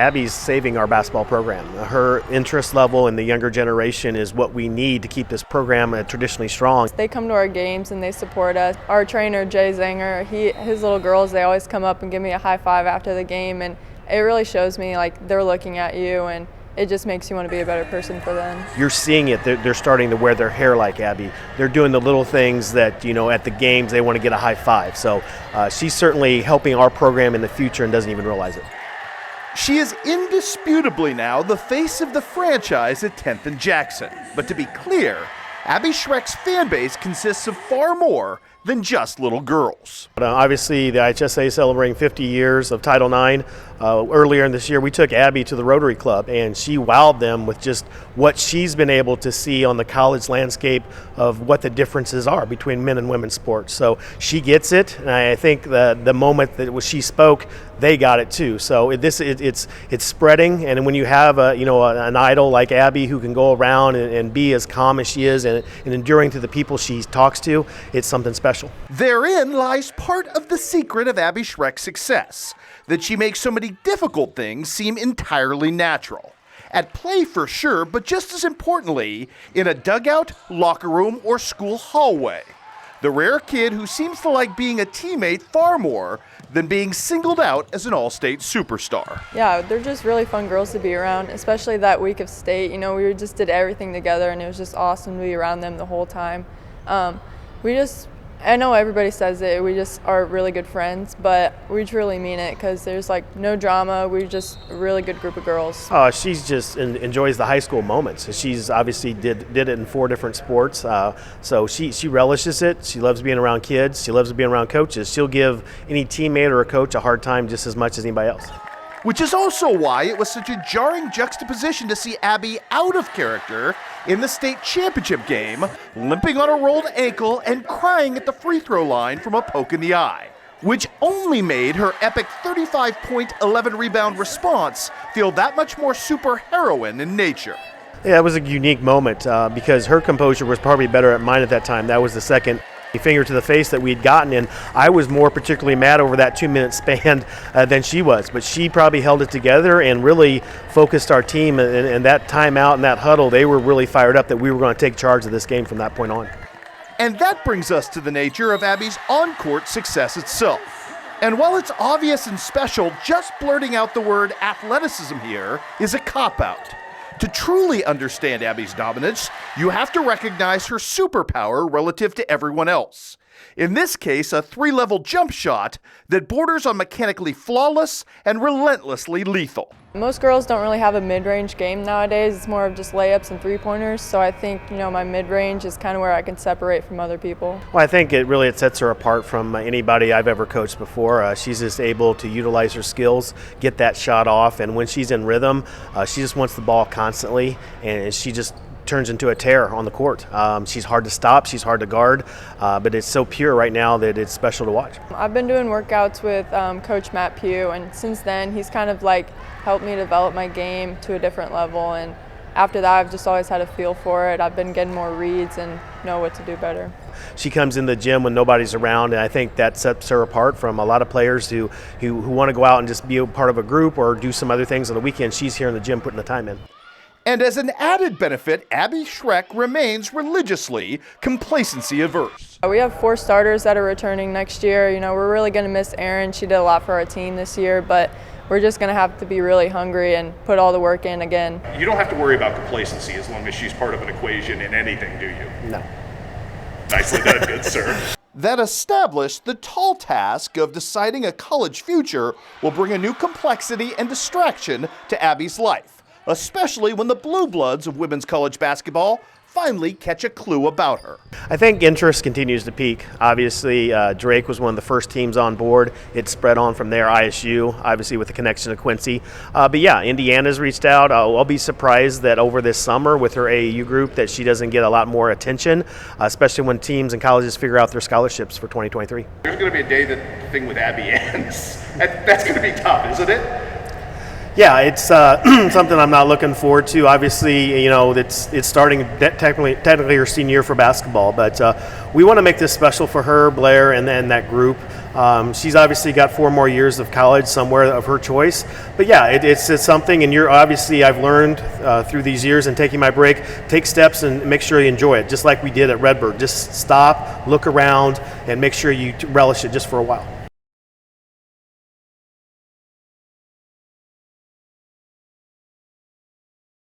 Abby's saving our basketball program. Her interest level in the younger generation is what we need to keep this program traditionally strong. They come to our games and they support us. Our trainer, Jay Zanger, his little girls, they always come up and give me a high five after the game, and it really shows me like they're looking at you, and it just makes you want to be a better person for them. You're seeing it. They're starting to wear their hair like Abby. They're doing the little things that, at the games they want to get a high five. So she's certainly helping our program in the future and doesn't even realize it. She is indisputably now the face of the franchise at 10th and Jackson. But to be clear, Abbey Schreacke's fan base consists of far more than just little girls. Obviously, the IHSA is celebrating 50 years of Title IX. Earlier in this year, we took Abbey to the Rotary Club, and she wowed them with just what she's been able to see on the college landscape of what the differences are between men and women's sports. So she gets it, and I think the moment that she spoke, they got it too. So it's spreading, and when you have an idol like Abbey who can go around and be as calm as she is and enduring to the people she talks to, it's something special. Therein lies part of the secret of Abbey Schreacke's success, that she makes so many difficult things seem entirely natural. At play for sure, but just as importantly, in a dugout, locker room, or school hallway. The rare kid who seems to like being a teammate far more than being singled out as an all-state superstar. Yeah, they're just really fun girls to be around, especially that week of state. We just did everything together, and it was just awesome to be around them the whole time. I know everybody says it, we just are really good friends, but we truly mean it because there's no drama. We're just a really good group of girls. She's just enjoys the high school moments. She's obviously did it in 4 different sports, so she relishes it. She loves being around kids. She loves being around coaches. She'll give any teammate or a coach a hard time just as much as anybody else. Which is also why it was such a jarring juxtaposition to see Abbey out of character in the state championship game, limping on a rolled ankle and crying at the free throw line from a poke in the eye, which only made her epic 35-point, 11-rebound response feel that much more superheroine in nature. Yeah, it was a unique moment because her composure was probably better at mine at that time. That was the second finger to the face that we'd gotten, and I was more particularly mad over that 2-minute span than she was, but she probably held it together and really focused our team, and that timeout and that huddle, they were really fired up that we were going to take charge of this game from that point on. And that brings us to the nature of Abbey's on-court success itself. And while it's obvious and special, just blurting out the word athleticism here is a cop-out. To truly understand Abbey's dominance, you have to recognize her superpower relative to everyone else. In this case, a 3-level jump shot that borders on mechanically flawless and relentlessly lethal. Most girls don't really have a mid-range game nowadays. It's more of just layups and three-pointers, so I think my mid-range is kind of where I can separate from other people. Well, I think it sets her apart from anybody I've ever coached before. She's just able to utilize her skills, get that shot off, and when she's in rhythm, she just wants the ball constantly, and she just turns into a terror on the court. She's hard to stop, she's hard to guard, but it's so pure right now that it's special to watch. I've been doing workouts with Coach Matt Pugh, and since then he's kind of helped me develop my game to a different level, and after that I've just always had a feel for it. I've been getting more reads and know what to do better. She comes in the gym when nobody's around, and I think that sets her apart from a lot of players who want to go out and just be a part of a group or do some other things on the weekend. She's here in the gym putting the time in. And as an added benefit, Abbey Schreacke remains religiously complacency averse. We have 4 starters that are returning next year. We're really going to miss Erin. She did a lot for our team this year, but we're just going to have to be really hungry and put all the work in again. You don't have to worry about complacency as long as she's part of an equation in anything, do you? No. Nicely done, good sir. That established, the tall task of deciding a college future will bring a new complexity and distraction to Abbey's life, especially when the blue bloods of women's college basketball finally catch a clue about her. I think interest continues to peak. Obviously, Drake was one of the first teams on board. It spread on from there. ISU, obviously with the connection to Quincy. But yeah, Indiana's reached out. I'll be surprised that over this summer with her AAU group that she doesn't get a lot more attention, especially when teams and colleges figure out their scholarships for 2023. There's going to be a day that the thing with Abbey ends. That's going to be tough, isn't it? Yeah, it's something I'm not looking forward to. Obviously, you know, it's starting technically her senior year for basketball, but we want to make this special for her, Blair, and then that group. She's obviously got 4 more years of college somewhere of her choice. But yeah, it's something, and I've learned through these years and taking my break, take steps and make sure you enjoy it, just like we did at Redbird. Just stop, look around, and make sure you relish it just for a while.